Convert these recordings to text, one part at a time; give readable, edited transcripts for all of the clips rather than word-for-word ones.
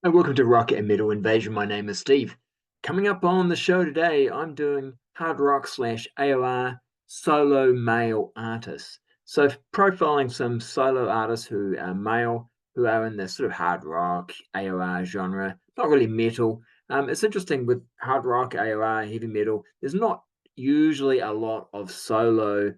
And welcome to Rock and Metal Invasion. My name is Steve. Coming up on the show today, I'm doing hard rock slash AOR solo male artists. So profiling some solo artists who are male, who are in the sort of hard rock AOR genre, not really metal. It's interesting with hard rock AOR, heavy metal. There's not usually a lot of solo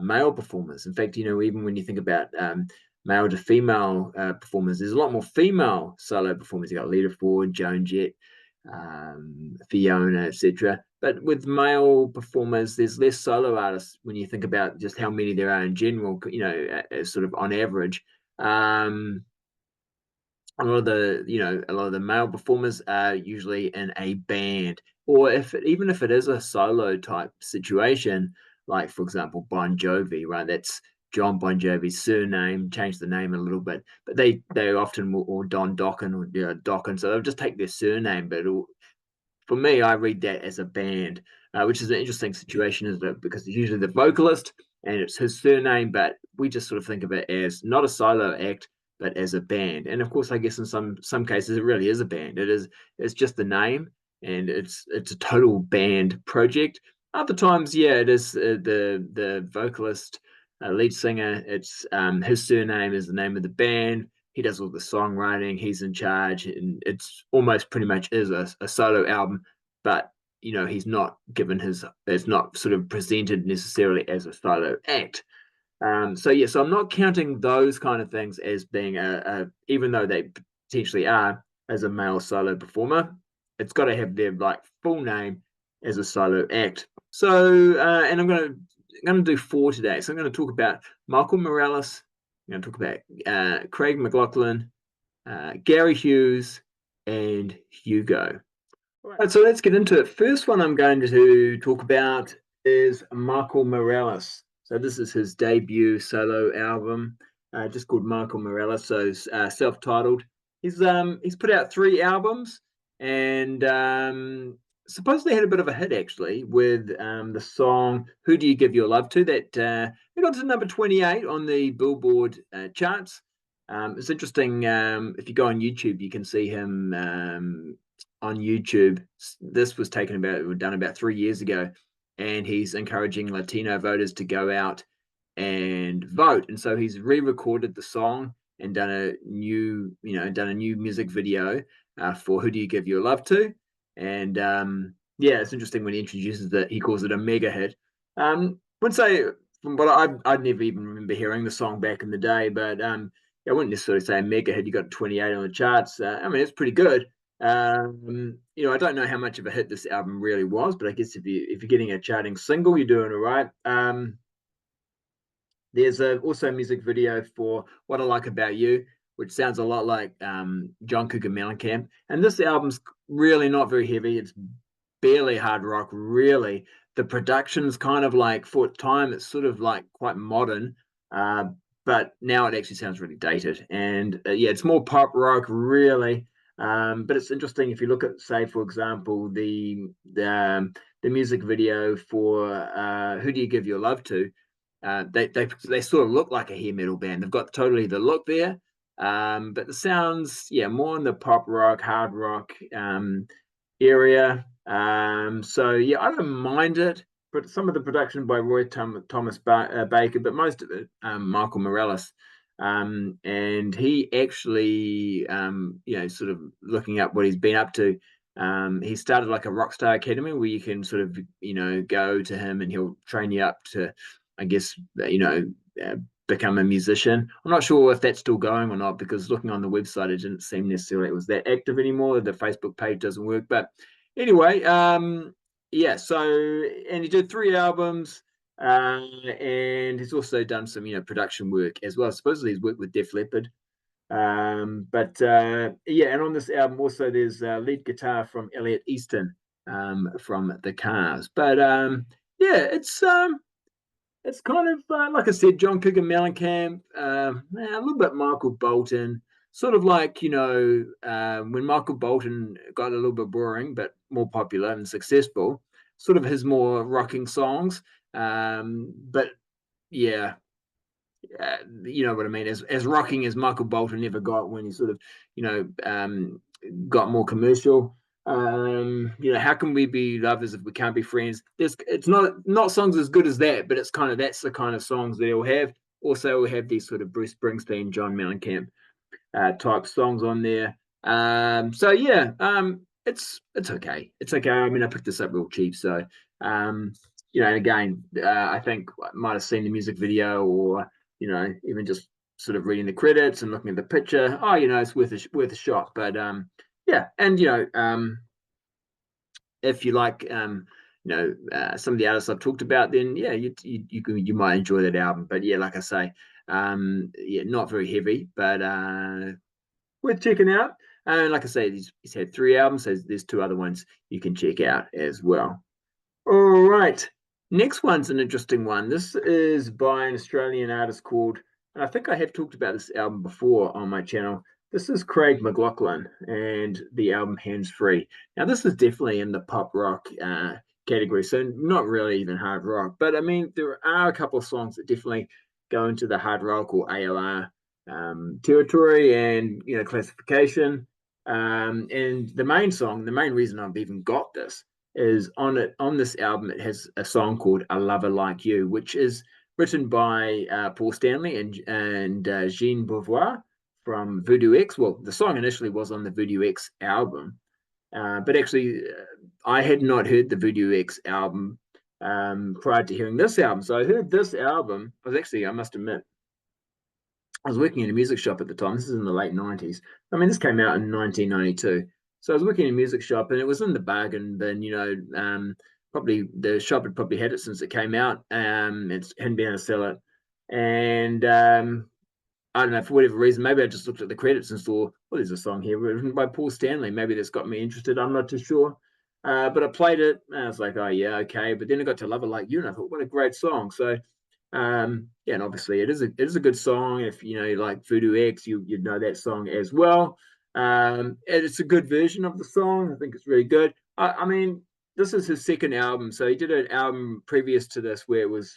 male performers. In fact, even when you think about male to female performers. There's a lot more female solo performers. You got Lita Ford, Joan Jett, Fiona, etc. But with male performers, there's less solo artists when you think about just how many there are in general. As sort of on average. A lot of the male performers are usually in a band, or even if it is a solo type situation, like for example Bon Jovi, right? That's John Bon Jovi's surname, change the name a little bit, but they often will, or Don Dokken, or Dokken, so they'll just take their surname. But for me, I read that as a band, which is an interesting situation, isn't it? Because it's usually the vocalist and it's his surname, but we just sort of think of it as not a solo act, but as a band. And of course, I guess in some cases, it really is a band. It's just the name, and it's a total band project. Other times, yeah, it is the vocalist, lead singer. It's his surname is the name of the band. He does all the songwriting, he's in charge, and it's almost pretty much is a solo album, but he's not given his, it's not sort of presented necessarily as a solo act. So I'm not counting those kind of things as being even though they potentially are, as a male solo performer. It's got to have their like full name as a solo act. So and I'm gonna do four today. So I'm going to talk about Michael Morales. I'm going to talk about Craig McLachlan, Gary Hughes, and Hugo. All right, so let's get into it. First one I'm going to talk about is Michael Morales. So this is his debut solo album, just called Michael Morales. So self-titled. He's put out three albums, and supposedly had a bit of a hit actually with the song "Who Do You Give Your Love To?" that it got to number 28 on the Billboard charts. It's interesting. If you go on YouTube, you can see him on YouTube. This was done about 3 years ago, and he's encouraging Latino voters to go out and vote. And so he's re-recorded the song and done a new music video for "Who Do You Give Your Love To?" And yeah, it's interesting when he introduces that, he calls it a mega hit. Would say from what I'd never even remember hearing the song back in the day, but I wouldn't necessarily say a mega hit. You got 28 on the charts. I mean, it's pretty good. I don't know how much of a hit this album really was, but I guess if you're getting a charting single, you're doing all right. There's also a music video for "What I Like About You," which sounds a lot like John Cougar Mellencamp. And this album's really not very heavy. It's barely hard rock, really. The production's kind of like, for its time, it's sort of like quite modern, uh, but now it actually sounds really dated. And yeah, it's more pop rock, really. But it's interesting if you look at, say, for example, the music video for "Who Do You Give Your Love To?" They sort of look like a hair metal band. They've got totally the look there, but the sounds, yeah, more in the pop rock, hard rock area. So yeah, I don't mind it. But some of the production by Thomas Baker, but most of it Michael Morales. And he actually, sort of looking up what he's been up to. He started like a Rockstar Academy where you can sort of, go to him and he'll train you up to, I guess, become a musician. I'm not sure if that's still going or not, because looking on the website, it didn't seem necessarily it was that active anymore. The Facebook page doesn't work. But anyway, yeah, so, and he did three albums. And he's also done some, production work as well. Supposedly he's worked with Def Leppard. But yeah, and on this album also there's lead guitar from Elliot Easton from the Cars. But yeah, it's kind of like I said, John Cougar Mellencamp, a little bit Michael Bolton, sort of like when Michael Bolton got a little bit boring but more popular and successful, sort of his more rocking songs. But yeah, you know what I mean. As rocking as Michael Bolton never got, when he sort of got more commercial. How can we be lovers if we can't be friends? It's not songs as good as that, but it's kind of that's the kind of songs that he'll have. Also, we'll have these sort of Bruce Springsteen, John Mellencamp type songs on there. So yeah, it's okay. It's okay. I mean, I picked this up real cheap, so and again, I think I might have seen the music video, or even just sort of reading the credits and looking at the picture. Oh, it's worth a shot. But yeah, and if you like some of the artists I've talked about, then yeah, you might enjoy that album. But yeah, like I say, yeah, not very heavy, but worth checking out. And like I say, he's had 3 albums, so there's 2 other ones you can check out as well. All right. Next one's an interesting one. This is by an Australian artist called, and I think I have talked about this album before on my channel. This is Craig McLachlan and the album Hands Free. Now, this is definitely in the pop rock category, so not really even hard rock. But I mean, there are a couple of songs that definitely go into the hard rock or AOR territory and classification. And the main reason I've even got this is on this album. It has a song called "A Lover Like You," which is written by Paul Stanley and Jean Beauvoir from Voodoo X. Well, the song initially was on the Voodoo X album, but actually, I had not heard the Voodoo X album prior to hearing this album. So I heard this album. I must admit, I was working in a music shop at the time. This is in the late 90s. I mean, this came out in 1992. So I was working in a music shop, and it was in the bargain bin. Probably the shop had probably had it since it came out. It hadn't been able to sell it. And I don't know, for whatever reason, maybe I just looked at the credits and saw, well, there's a song here written by Paul Stanley. Maybe that's got me interested. I'm not too sure. But I played it, and I was like, oh, yeah, okay. But then I got to Love It Like You, and I thought, what a great song. So yeah, and obviously it is a good song. If you like Voodoo X, you'd know that song as well. And it's a good version of the song. I think it's really good. I mean, this is his second album, so he did an album previous to this where it was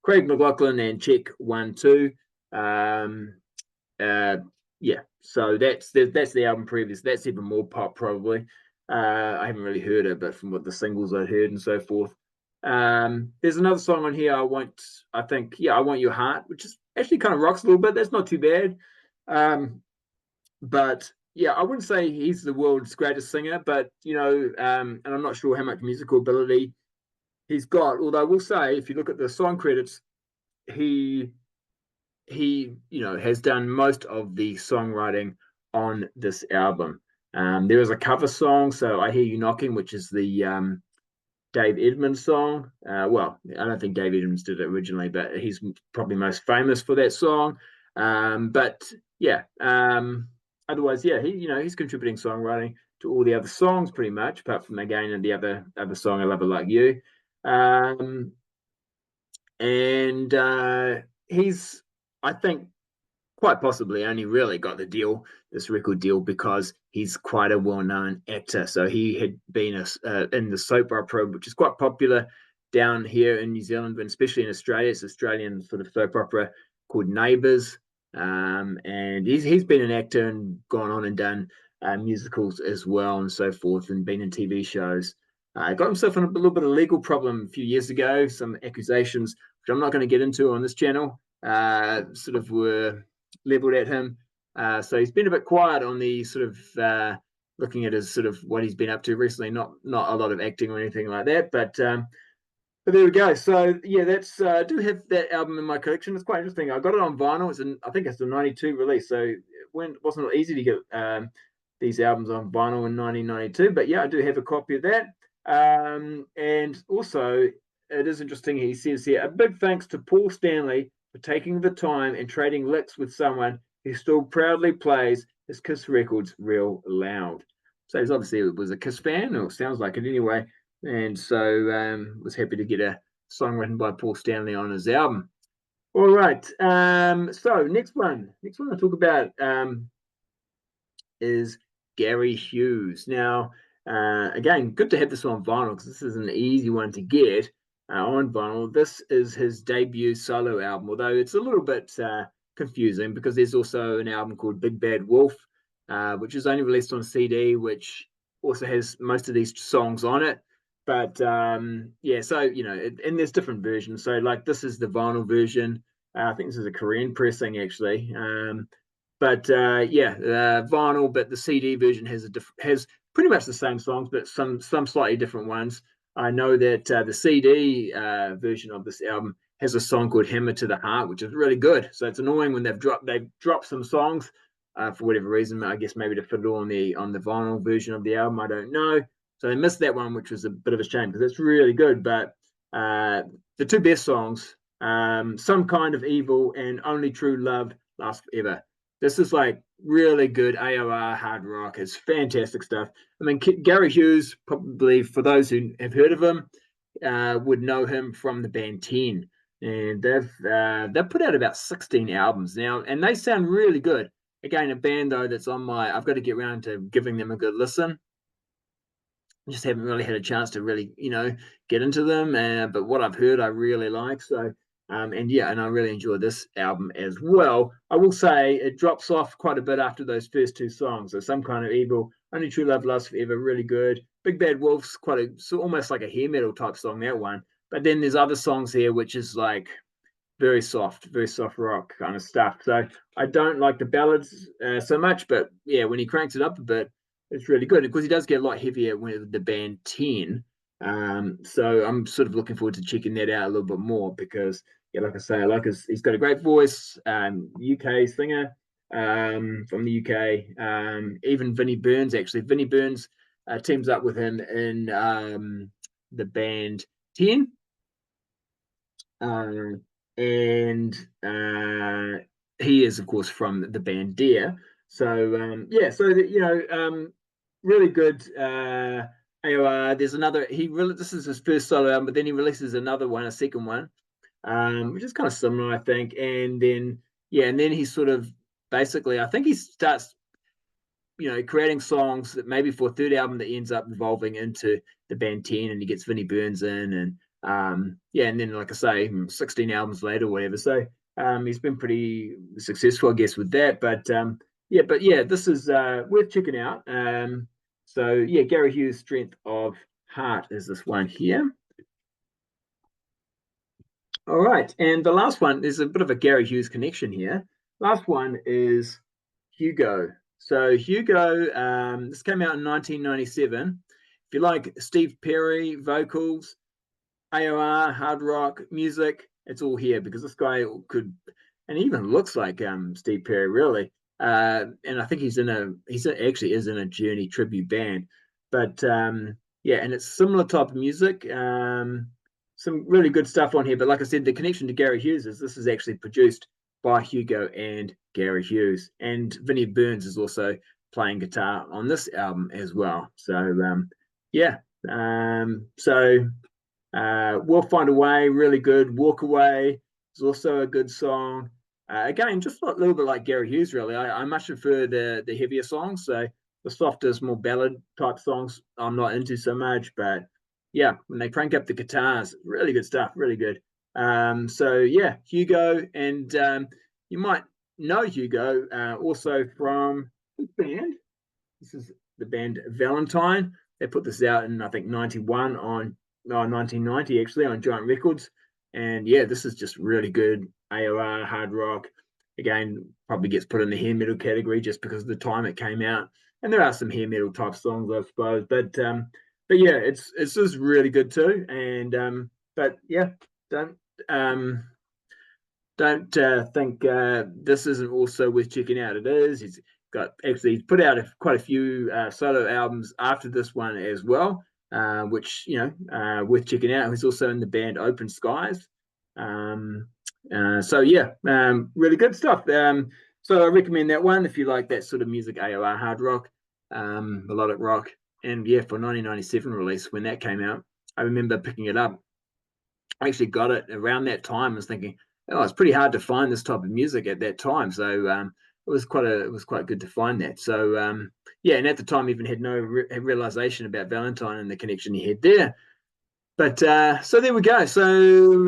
Craig McLachlan and Check 1 2. Uh, yeah, so that's the album previous. That's even more pop probably. I haven't really heard it, but from what the singles I heard and so forth. There's another song on here. I think, yeah, I Want Your Heart, which is actually kind of rocks a little bit. That's not too bad. But yeah, I wouldn't say he's the world's greatest singer, but and I'm not sure how much musical ability he's got. Although I will say, if you look at the song credits, he has done most of the songwriting on this album. There is a cover song, so I Hear You Knocking, which is the Dave Edmunds song. Well, I don't think Dave Edmunds did it originally, but he's probably most famous for that song. But yeah, otherwise, yeah, he's contributing songwriting to all the other songs pretty much, apart from again and the other song, "I Love It Like You." And he's, I think, quite possibly only really got this record deal, because he's quite a well-known actor. So he had been in the soap opera, which is quite popular down here in New Zealand, but especially in Australia. It's Australian sort of soap opera called Neighbours. And he's been an actor and gone on and done musicals as well and so forth, and been in TV shows. Got himself in a little bit of legal problem a few years ago, some accusations, which I'm not going to get into on this channel, sort of were leveled at him. So he's been a bit quiet on the sort of looking at his sort of what he's been up to recently. Not a lot of acting or anything like that, but there we go. So yeah, that's I do have that album in my collection. It's quite interesting. I got it on vinyl. I think it's a '92 release, so it wasn't easy to get these albums on vinyl in 1992. But yeah, I do have a copy of that. And also, it is interesting. He says here, a big thanks to Paul Stanley for taking the time and trading licks with someone who still proudly plays his Kiss records real loud. So he's obviously was a Kiss fan, or sounds like it anyway. And so was happy to get a song written by Paul Stanley on his album. All right. So next one I talk about is Gary Hughes. Now, again, good to have this on vinyl, because this is an easy one to get on vinyl. This is his debut solo album, although it's a little bit confusing, because there's also an album called Big Bad Wolf, which is only released on CD, which also has most of these songs on it. But yeah, so and there's different versions. So like this is the vinyl version. I think this is a Korean pressing actually. But yeah, vinyl, but the CD version has pretty much the same songs, but some slightly different ones. I know that the CD version of this album has a song called "Hammer to the Heart," which is really good. So it's annoying when they've dropped some songs for whatever reason. I guess maybe to fit it all on the vinyl version of the album. I don't know. So they missed that one, which was a bit of a shame because it's really good. But the two best songs, "Some Kind of Evil" and "Only True Love Lasts Forever." This is like really good AOR hard rock. It's fantastic stuff. I mean, Gary Hughes, probably for those who have heard of him, would know him from the band 10. And they've put out about 16 albums now, and they sound really good. Again, a band though that's on my I've got to get around to giving them a good listen. Just haven't really had a chance to really, get into them. But what I've heard, I really like. So, and yeah, and I really enjoy this album as well. I will say it drops off quite a bit after those first two songs. So, "Some Kind of Evil," "Only True Love Lasts Forever," really good. "Big Bad Wolf's" so almost like a hair metal type song, that one. But then there's other songs here, which is like very soft rock kind of stuff. So I don't like the ballads so much, but yeah, when he cranks it up a bit, it's really good because he does get a lot heavier with the band 10. So I'm sort of looking forward to checking that out a little bit more because, yeah, like I say, I like he's got a great voice, UK singer from the UK. Even Vinnie Burns, actually. Vinnie Burns teams up with him in the band 10. Um, and he is, of course, from the band Deer. So yeah, so really good AOR. There's another. This is his first solo album, but then he releases another one, a second one, which is kind of similar, I think. And then and then he sort of basically, I think he starts creating songs that maybe for a third album that ends up evolving into the band 10, and he gets Vinnie Burns in, and and then like I say, 16 albums later, or whatever. So he's been pretty successful, I guess, with that. But this is worth checking out. So yeah, Gary Hughes' "Strength of Heart" is this one here. All right, and the last one, there's a bit of a Gary Hughes connection here. Last one is Hugo. So Hugo, this came out in 1997. If you like Steve Perry vocals, AOR, hard rock music, it's all here because this guy could, and he even looks like Steve Perry, really. And I think he's actually is in a Journey tribute band. But yeah, and it's similar type of music. Some really good stuff on here. But like I said, the connection to Gary Hughes is this is actually produced by Hugo and Gary Hughes. And Vinnie Burns is also playing guitar on this album as well. So yeah. So We'll Find a Way, really good. Walk Away is also a good song. Again, just a little bit like Gary Hughes, really. I much prefer the heavier songs. So the softest, more ballad type songs, I'm not into so much. But yeah, when they crank up the guitars, really good stuff, really good. So yeah, Hugo, and you might know Hugo also from this band. This is the band Valentine. They put this out in, I think, 91 on 1990 actually on Giant Records. And yeah, this is just really good AOR hard rock. Again, probably gets put in the hair metal category just because of the time it came out. And there are some hair metal type songs, I suppose. But yeah, it's just really good too. And but yeah, don't um don't think this isn't also worth checking out. It is. He's put out quite a few solo albums after this one as well, which worth checking out. He's also in the band Open Skies. So yeah, really good stuff. So I recommend that one if you like that sort of music, AOR hard rock, melodic rock, and yeah, for 1997 release when that came out, I remember picking it up. I actually got it around that time. I was thinking, oh, it's pretty hard to find this type of music at that time. So it was quite good to find that. So yeah, and at the time, even had no realization about Valentine and the connection he had there. But so there we go. So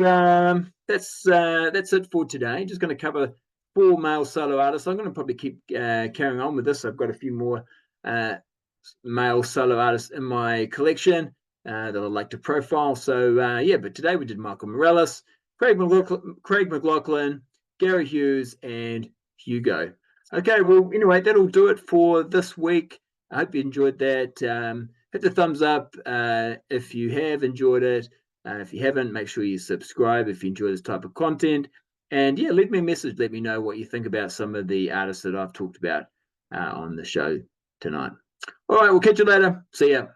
that's it for today. Just going to cover 4 male solo artists. I'm going to probably keep carrying on with this. I've got a few more male solo artists in my collection that I'd like to profile. So yeah, but today we did Michael Morales, Craig McLachlan, Gary Hughes, and Hugo. Okay, well, anyway, that'll do it for this week. I hope you enjoyed that. Hit the thumbs up if you have enjoyed it. If you haven't, make sure you subscribe if you enjoy this type of content. And yeah, leave me a message. Let me know what you think about some of the artists that I've talked about on the show tonight. All right, we'll catch you later. See ya.